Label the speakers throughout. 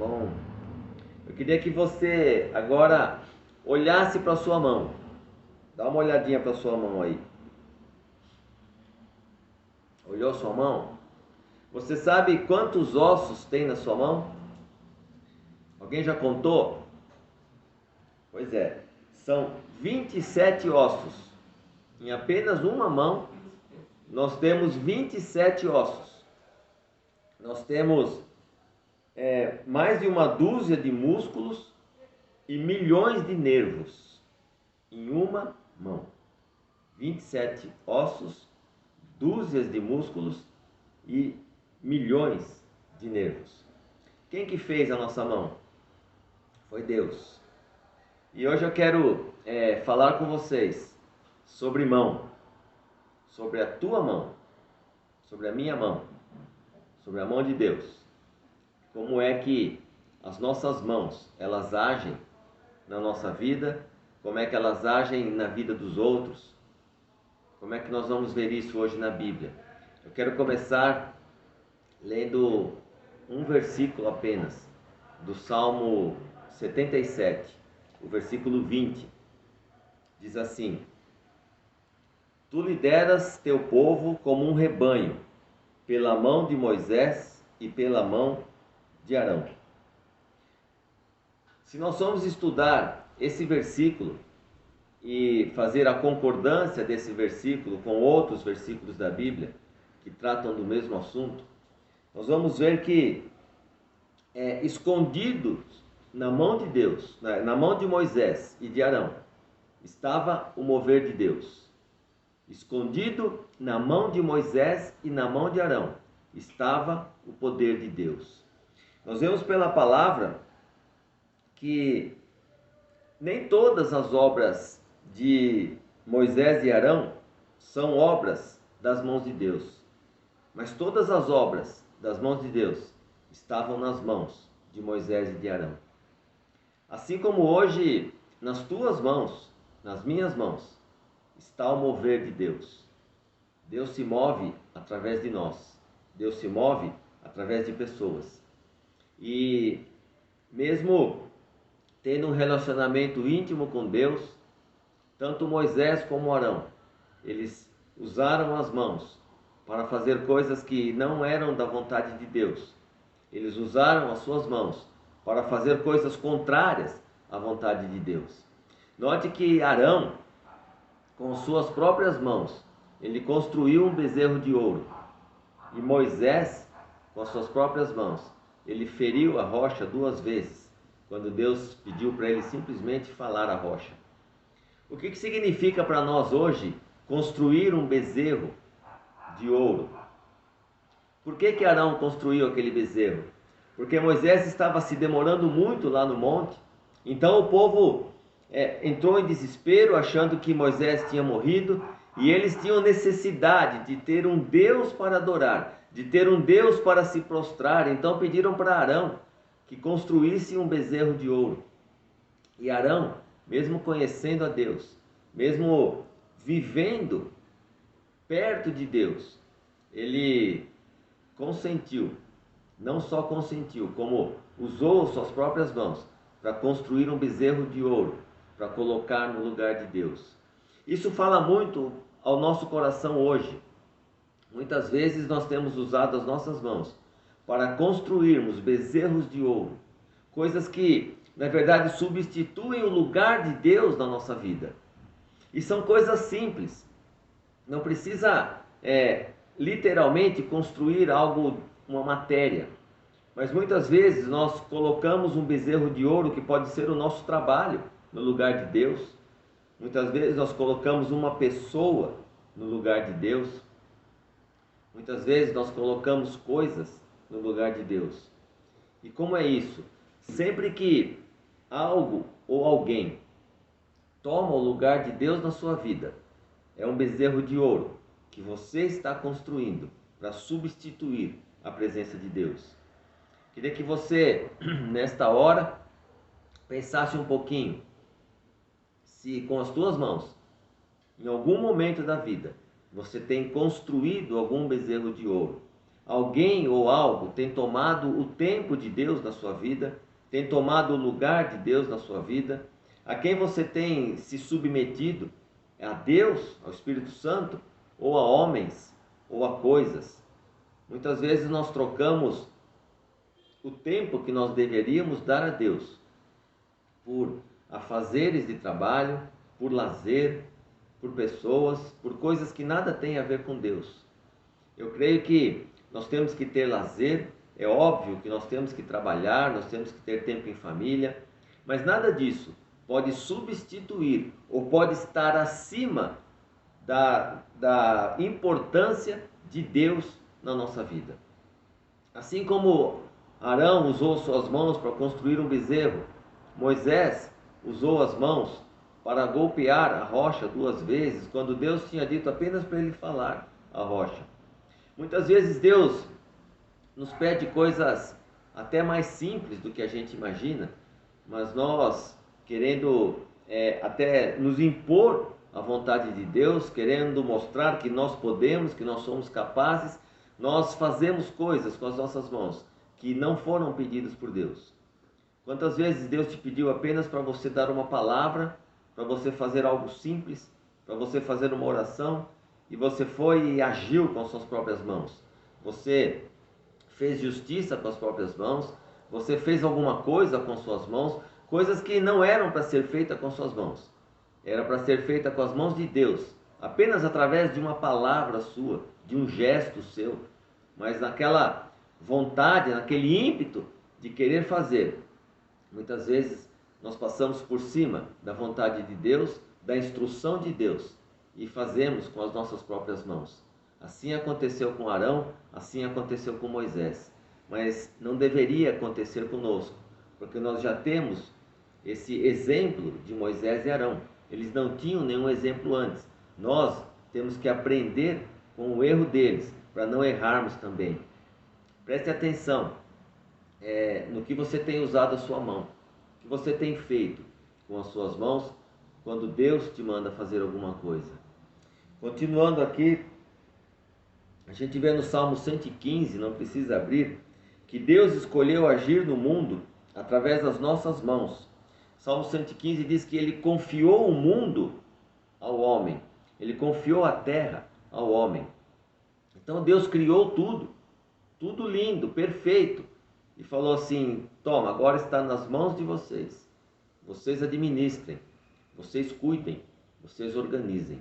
Speaker 1: bom? Eu queria que você agora olhasse para a sua mão. Dá uma olhadinha para a sua mão aí. Olhou a sua mão? Você sabe quantos ossos tem na sua mão? Alguém já contou? Pois é, são 27 ossos. Em apenas uma mão, nós temos 27 ossos. Nós temos mais de uma dúzia de músculos e milhões de nervos em uma mão. 27 ossos, dúzias de músculos e milhões de nervos. Quem que fez a nossa mão? Foi Deus. E hoje eu quero falar com vocês sobre mão, sobre a tua mão, sobre a minha mão, sobre a mão de Deus. Como é que as nossas mãos, elas agem na nossa vida, como é que elas agem na vida dos outros, como é que nós vamos ver isso hoje na Bíblia. Eu quero começar lendo um versículo apenas, do Salmo 77, o versículo 20, diz assim: Tu lideras teu povo como um rebanho, pela mão de Moisés e pela mão de Arão. Se nós formos estudar esse versículo e fazer a concordância desse versículo com outros versículos da Bíblia que tratam do mesmo assunto, nós vamos ver que escondidos na mão de Deus, na mão de Moisés e de Arão, estava o mover de Deus. Escondido na mão de Moisés e na mão de Arão estava o poder de Deus. Nós vemos pela palavra que nem todas as obras de Moisés e Arão são obras das mãos de Deus, mas todas as obras das mãos de Deus estavam nas mãos de Moisés e de Arão. Assim como hoje, nas tuas mãos, nas minhas mãos, está o mover de Deus. Deus se move através de nós. Deus se move através de pessoas. E mesmo tendo um relacionamento íntimo com Deus, tanto Moisés como Arão, eles usaram as mãos para fazer coisas que não eram da vontade de Deus. Eles usaram as suas mãos para fazer coisas contrárias à vontade de Deus. Note que Arão, com suas próprias mãos, ele construiu um bezerro de ouro. E Moisés, com as suas próprias mãos, ele feriu a rocha 2 vezes, quando Deus pediu para ele simplesmente falar a rocha. O que significa para nós hoje construir um bezerro de ouro? Por que Arão construiu aquele bezerro? Porque Moisés estava se demorando muito lá no monte, então o povo entrou em desespero, achando que Moisés tinha morrido, e eles tinham necessidade de ter um Deus para adorar, de ter um Deus para se prostrar. Então pediram para Arão que construísse um bezerro de ouro. E Arão, mesmo conhecendo a Deus, mesmo vivendo perto de Deus, ele consentiu, não só consentiu, como usou suas próprias mãos para construir um bezerro de ouro, para colocar no lugar de Deus. Isso fala muito ao nosso coração hoje. Muitas vezes nós temos usado as nossas mãos para construirmos bezerros de ouro, coisas que, na verdade, substituem o lugar de Deus na nossa vida. E são coisas simples. Não precisa literalmente construir algo, uma matéria. Mas muitas vezes nós colocamos um bezerro de ouro que pode ser o nosso trabalho no lugar de Deus. Muitas vezes nós colocamos uma pessoa no lugar de Deus. Muitas vezes nós colocamos coisas no lugar de Deus. E como é isso? Sempre que algo ou alguém toma o lugar de Deus na sua vida, é um bezerro de ouro que você está construindo para substituir a presença de Deus. Queria que você, nesta hora, pensasse um pouquinho se com as tuas mãos, em algum momento da vida, você tem construído algum bezerro de ouro alguém ou algo tem tomado o tempo de Deus na sua vida, tem tomado o lugar de Deus na sua vida, a quem você tem se submetido, a Deus, ao Espírito Santo, ou a homens, ou a coisas. Muitas vezes nós trocamos o tempo que nós deveríamos dar a Deus por afazeres de trabalho, por lazer, por pessoas, por coisas que nada têm a ver com Deus. Eu creio que nós temos que ter lazer, é óbvio que nós temos que trabalhar, nós temos que ter tempo em família, mas nada disso pode substituir ou pode estar acima da importância de Deus na nossa vida. Assim como Arão usou suas mãos para construir um bezerro, Moisés usou as mãos para golpear a rocha 2 vezes, quando Deus tinha dito apenas para ele falar a rocha. Muitas vezes Deus nos pede coisas até mais simples do que a gente imagina, mas nós querendo até nos impor a vontade de Deus, querendo mostrar que nós podemos, que nós somos capazes, nós fazemos coisas com as nossas mãos que não foram pedidas por Deus. Quantas vezes Deus te pediu apenas para você dar uma palavra, para você fazer algo simples, para você fazer uma oração, e você foi e agiu com as suas próprias mãos. Você fez justiça com as próprias mãos, você fez alguma coisa com suas mãos, coisas que não eram para ser feitas com suas mãos. Era para ser feita com as mãos de Deus, apenas através de uma palavra sua, de um gesto seu, mas naquela vontade, naquele ímpeto de querer fazer. Muitas vezes nós passamos por cima da vontade de Deus, da instrução de Deus, e fazemos com as nossas próprias mãos. Assim aconteceu com Arão, assim aconteceu com Moisés, mas não deveria acontecer conosco, porque nós já temos esse exemplo de Moisés e Arão. Eles não tinham nenhum exemplo antes. Nós temos que aprender com o erro deles, para não errarmos também. Preste atenção no que você tem usado a sua mão, o que você tem feito com as suas mãos quando Deus te manda fazer alguma coisa. Continuando aqui, a gente vê no Salmo 115, não precisa abrir, que Deus escolheu agir no mundo através das nossas mãos. Salmo 115 diz que ele confiou o mundo ao homem, ele confiou a terra ao homem. Então Deus criou tudo lindo, perfeito, e falou assim: toma, agora está nas mãos de vocês, vocês administrem, vocês cuidem, vocês organizem.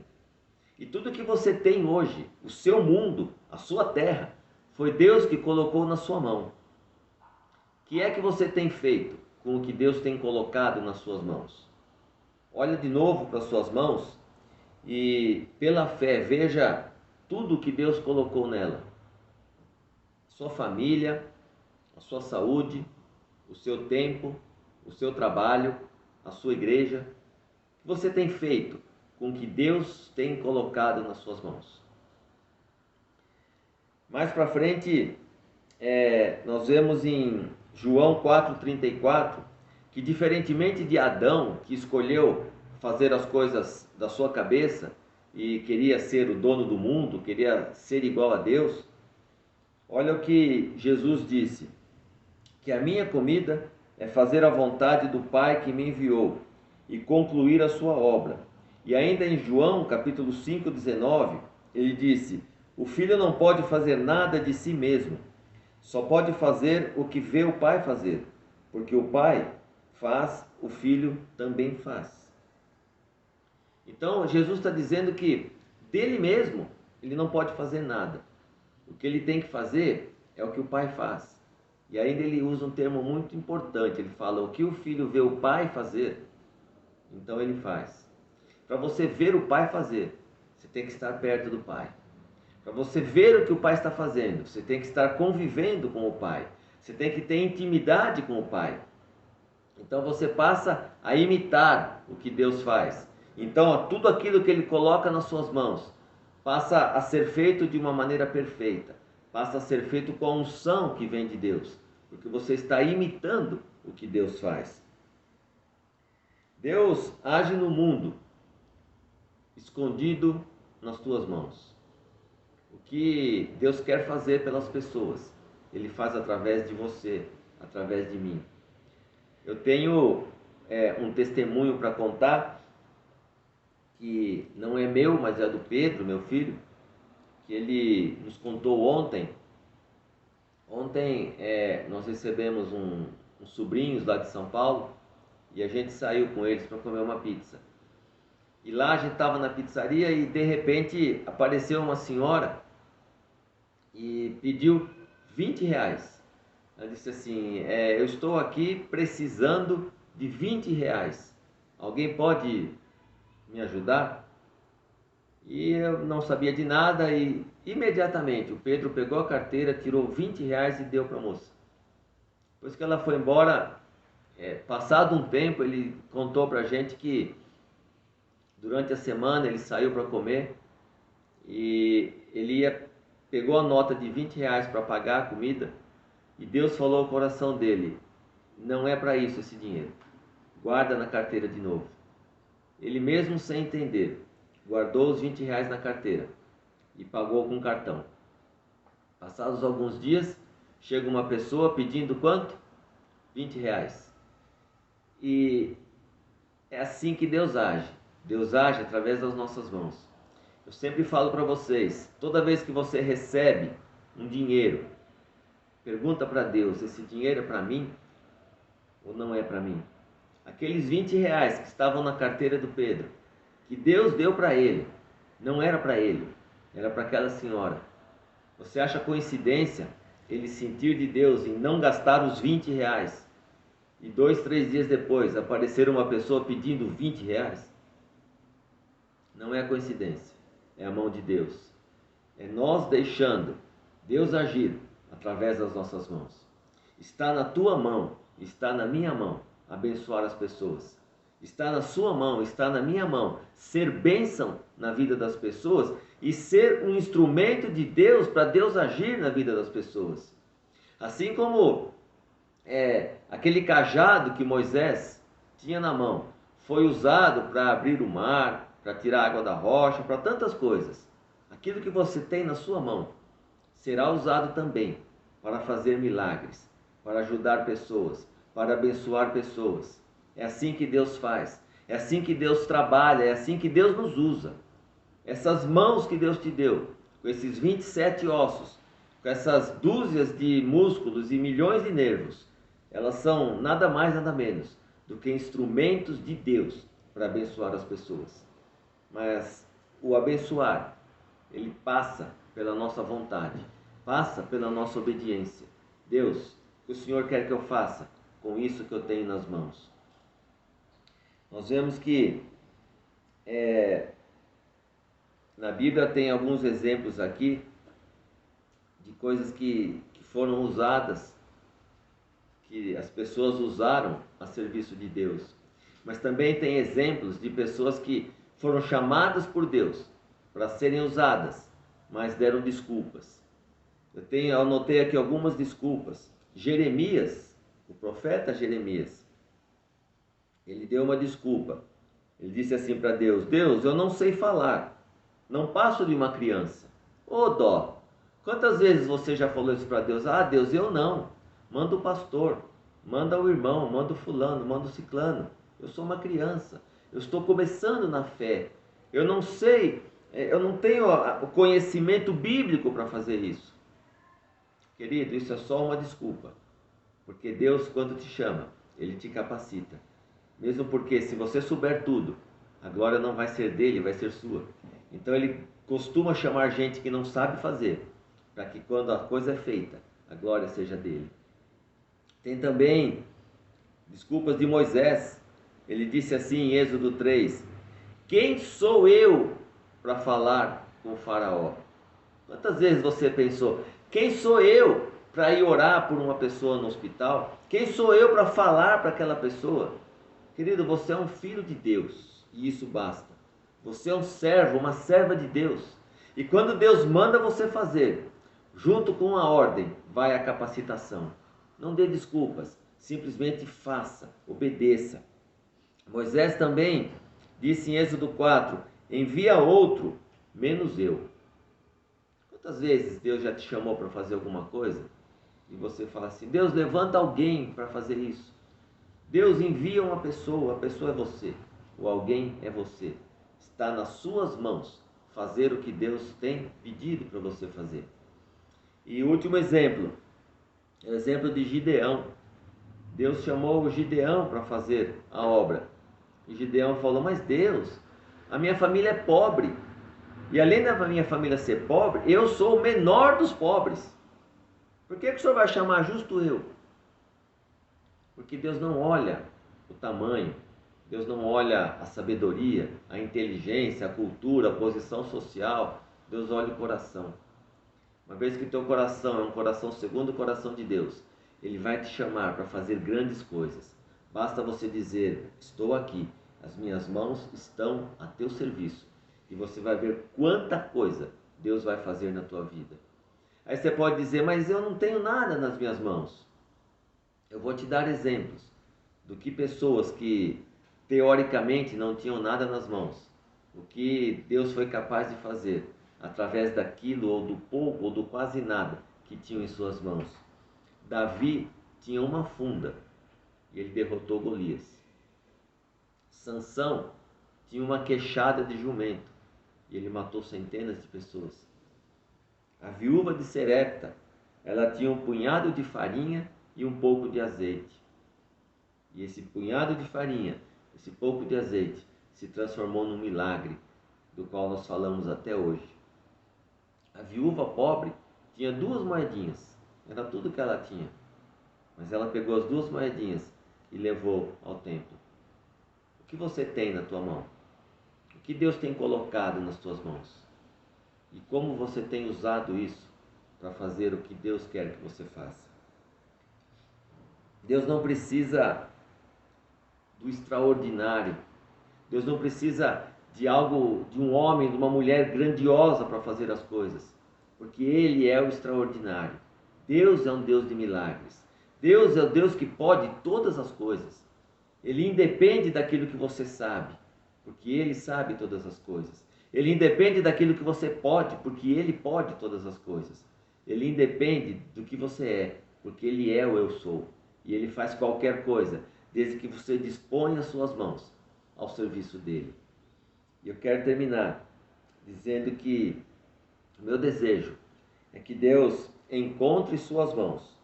Speaker 1: E tudo que você tem hoje, o seu mundo, a sua terra, foi Deus que colocou na sua mão. O que é que você tem feito com o que Deus tem colocado nas suas mãos? Olha de novo para as suas mãos e, pela fé, veja tudo o que Deus colocou nela. Sua família, a sua saúde, o seu tempo, o seu trabalho, a sua igreja. O que você tem feito com o que Deus tem colocado nas suas mãos? Mais para frente, nós vemos em João 4,34, que diferentemente de Adão, que escolheu fazer as coisas da sua cabeça e queria ser o dono do mundo, queria ser igual a Deus, olha o que Jesus disse: que a minha comida é fazer a vontade do Pai que me enviou e concluir a sua obra. E ainda em João capítulo 5,19, ele disse: o filho não pode fazer nada de si mesmo, só pode fazer o que vê o Pai fazer, porque o Pai faz, o filho também faz. Então Jesus está dizendo que dele mesmo ele não pode fazer nada. O que ele tem que fazer é o que o Pai faz. E ainda ele usa um termo muito importante, ele fala: o que o filho vê o Pai fazer, então ele faz. Para você ver o Pai fazer, você tem que estar perto do Pai. Para você ver o que o Pai está fazendo, você tem que estar convivendo com o Pai. Você tem que ter intimidade com o Pai. Então você passa a imitar o que Deus faz. Então tudo aquilo que Ele coloca nas suas mãos passa a ser feito de uma maneira perfeita. Passa a ser feito com a unção que vem de Deus. Porque você está imitando o que Deus faz. Deus age no mundo escondido nas tuas mãos. O que Deus quer fazer pelas pessoas, Ele faz através de você, através de mim. Eu tenho um testemunho para contar, que não é meu, mas é do Pedro, meu filho, que ele nos contou ontem. Ontem nós recebemos uns sobrinhos lá de São Paulo e a gente saiu com eles para comer uma pizza. E lá a gente estava na pizzaria e de repente apareceu uma senhora e pediu 20 reais. Ela disse assim, eu estou aqui precisando de 20 reais. Alguém pode me ajudar? E eu não sabia de nada e imediatamente o Pedro pegou a carteira, tirou 20 reais e deu para a moça. Depois que ela foi embora, passado um tempo, ele contou para a gente que durante a semana ele saiu para comer e ele pegou a nota de 20 reais para pagar a comida e Deus falou ao coração dele, não é para isso esse dinheiro, guarda na carteira de novo. Ele mesmo sem entender, guardou os 20 reais na carteira e pagou com cartão. Passados alguns dias, chega uma pessoa pedindo quanto? 20 reais. E é assim que Deus age. Deus age através das nossas mãos. Eu sempre falo para vocês, toda vez que você recebe um dinheiro, pergunta para Deus, esse dinheiro é para mim ou não é para mim? Aqueles 20 reais que estavam na carteira do Pedro, que Deus deu para ele, não era para ele, era para aquela senhora. Você acha coincidência ele sentir de Deus em não gastar os 20 reais e 2, 3 dias depois aparecer uma pessoa pedindo 20 reais? Não é coincidência, é a mão de Deus. É nós deixando Deus agir através das nossas mãos. Está na tua mão, está na minha mão abençoar as pessoas. Está na sua mão, está na minha mão ser bênção na vida das pessoas e ser um instrumento de Deus para Deus agir na vida das pessoas. Assim como aquele cajado que Moisés tinha na mão foi usado para abrir o mar, para tirar a água da rocha, para tantas coisas. Aquilo que você tem na sua mão será usado também para fazer milagres, para ajudar pessoas, para abençoar pessoas. É assim que Deus faz, é assim que Deus trabalha, é assim que Deus nos usa. Essas mãos que Deus te deu, com esses 27 ossos, com essas dúzias de músculos e milhões de nervos, elas são nada mais, nada menos do que instrumentos de Deus para abençoar as pessoas. Mas o abençoar, ele passa pela nossa vontade, passa pela nossa obediência. Deus, o que o Senhor quer que eu faça com isso que eu tenho nas mãos? Nós vemos que na Bíblia tem alguns exemplos aqui de coisas que foram usadas, que as pessoas usaram a serviço de Deus. Mas também tem exemplos de pessoas que foram chamadas por Deus para serem usadas, mas deram desculpas. Eu anotei aqui algumas desculpas. Jeremias, o profeta Jeremias, ele deu uma desculpa. Ele disse assim para Deus, Deus, eu não sei falar, não passo de uma criança. Ô dó, quantas vezes você já falou isso para Deus? Ah, Deus, eu não. Manda o pastor, manda o irmão, manda o fulano, manda o ciclano. Eu sou uma criança, eu estou começando na fé. Eu não sei, eu não tenho o conhecimento bíblico para fazer isso. Querido, isso é só uma desculpa. Porque Deus, quando te chama, Ele te capacita. Mesmo porque se você souber tudo, a glória não vai ser dele, vai ser sua. Então Ele costuma chamar gente que não sabe fazer, para que quando a coisa é feita, a glória seja dele. Tem também desculpas de Moisés. Ele disse assim em Êxodo 3, quem sou eu para falar com o faraó? Quantas vezes você pensou, quem sou eu para ir orar por uma pessoa no hospital? Quem sou eu para falar para aquela pessoa? Querido, você é um filho de Deus e isso basta. Você é um servo, uma serva de Deus. E quando Deus manda você fazer, junto com a ordem, vai a capacitação. Não dê desculpas, simplesmente faça, obedeça. Moisés também disse em Êxodo 4, envia outro, menos eu. Quantas vezes Deus já te chamou para fazer alguma coisa e você fala assim: Deus, levanta alguém para fazer isso. Deus envia uma pessoa, a pessoa é você, ou alguém é você. Está nas suas mãos fazer o que Deus tem pedido para você fazer. E o último exemplo, é o exemplo de Gideão. Deus chamou o Gideão para fazer a obra. E Gideão falou: mas Deus, a minha família é pobre. E além da minha família ser pobre, eu sou o menor dos pobres. Por que o Senhor vai chamar justo eu? Porque Deus não olha o tamanho, Deus não olha a sabedoria, a inteligência, a cultura, a posição social. Deus olha o coração. Uma vez que o teu coração é um coração segundo o coração de Deus, Ele vai te chamar para fazer grandes coisas. Basta você dizer: estou aqui, as minhas mãos estão a teu serviço. E você vai ver quanta coisa Deus vai fazer na tua vida. Aí você pode dizer: mas eu não tenho nada nas minhas mãos. Eu vou te dar exemplos do que pessoas que teoricamente não tinham nada nas mãos, o que Deus foi capaz de fazer através daquilo, ou do pouco, ou do quase nada que tinham em suas mãos. Davi tinha uma funda e ele derrotou Golias. Sansão tinha uma queixada de jumento e ele matou centenas de pessoas. A viúva de Serepta, ela tinha um punhado de farinha e um pouco de azeite. E esse punhado de farinha, esse pouco de azeite, se transformou num milagre, do qual nós falamos até hoje. A viúva pobre tinha 2 moedinhas, era tudo que ela tinha. Mas ela pegou as 2 moedinhas e levou ao templo. O que você tem na tua mão? O que Deus tem colocado nas tuas mãos? E como você tem usado isso para fazer o que Deus quer que você faça? Deus não precisa do extraordinário. Deus não precisa de algo, de um homem, de uma mulher grandiosa para fazer as coisas, porque Ele é o extraordinário. Deus é um Deus de milagres. Deus é o Deus que pode todas as coisas. Ele independe daquilo que você sabe, porque Ele sabe todas as coisas. Ele independe daquilo que você pode, porque Ele pode todas as coisas. Ele independe do que você é, porque Ele é o eu sou. E Ele faz qualquer coisa, desde que você disponha as suas mãos ao serviço dEle. E eu quero terminar dizendo que o meu desejo é que Deus encontre suas mãos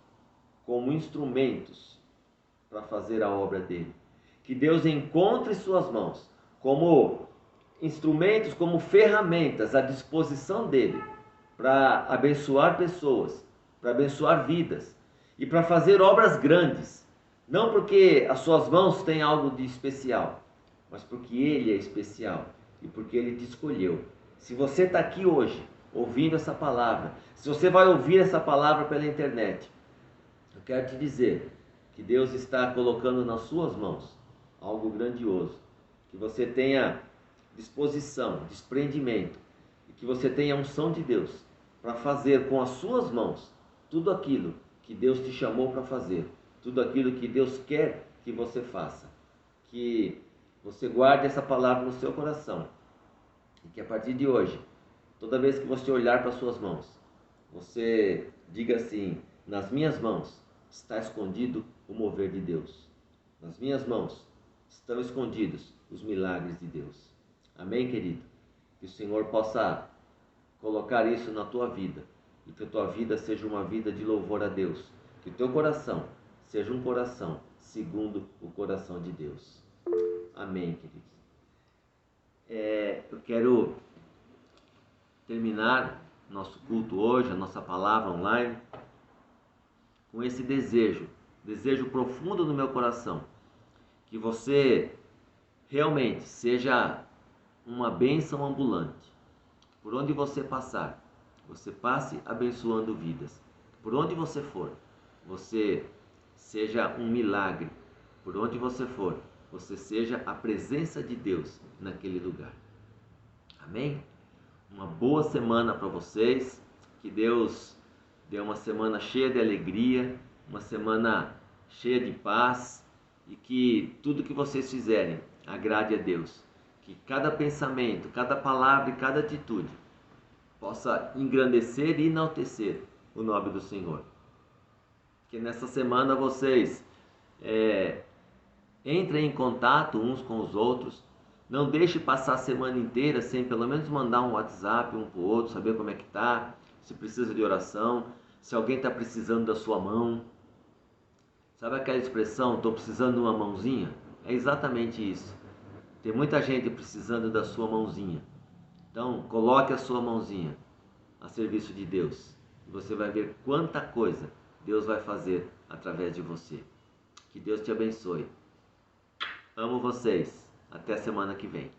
Speaker 1: como instrumentos para fazer a obra dEle. Que Deus encontre suas mãos como instrumentos, como ferramentas à disposição dEle para abençoar pessoas, para abençoar vidas e para fazer obras grandes. Não porque as suas mãos têm algo de especial, mas porque Ele é especial e porque Ele te escolheu. Se você está aqui hoje ouvindo essa palavra, se você vai ouvir essa palavra pela internet, eu quero te dizer que Deus está colocando nas suas mãos algo grandioso. Que você tenha disposição, desprendimento e que você tenha a unção de Deus para fazer com as suas mãos tudo aquilo que Deus te chamou para fazer, tudo aquilo que Deus quer que você faça. Que você guarde essa palavra no seu coração e que a partir de hoje, toda vez que você olhar para as suas mãos, você diga assim: nas minhas mãos está escondido o mover de Deus. Nas minhas mãos estão escondidos os milagres de Deus. Amém, querido? Que o Senhor possa colocar isso na tua vida e que a tua vida seja uma vida de louvor a Deus. Que o teu coração seja um coração segundo o coração de Deus. Amém, queridos. Eu quero terminar nosso culto hoje, a nossa palavra online, com esse desejo profundo no meu coração, que você realmente seja uma bênção ambulante. Por onde você passar, você passe abençoando vidas. Por onde você for, você seja um milagre. Por onde você for, você seja a presença de Deus naquele lugar. Amém? Uma boa semana para vocês. Que Deus dê uma semana cheia de alegria, uma semana cheia de paz e que tudo que vocês fizerem agrade a Deus. Que cada pensamento, cada palavra e cada atitude possa engrandecer e enaltecer o nome do Senhor. Que nessa semana vocês entrem em contato uns com os outros. Não deixe passar a semana inteira sem pelo menos mandar um WhatsApp um para o outro, saber como é que tá, se precisa de oração, se alguém está precisando da sua mão. Sabe aquela expressão, estou precisando de uma mãozinha? É exatamente isso. Tem muita gente precisando da sua mãozinha. Então, coloque a sua mãozinha a serviço de Deus. E você vai ver quanta coisa Deus vai fazer através de você. Que Deus te abençoe. Amo vocês. Até semana que vem.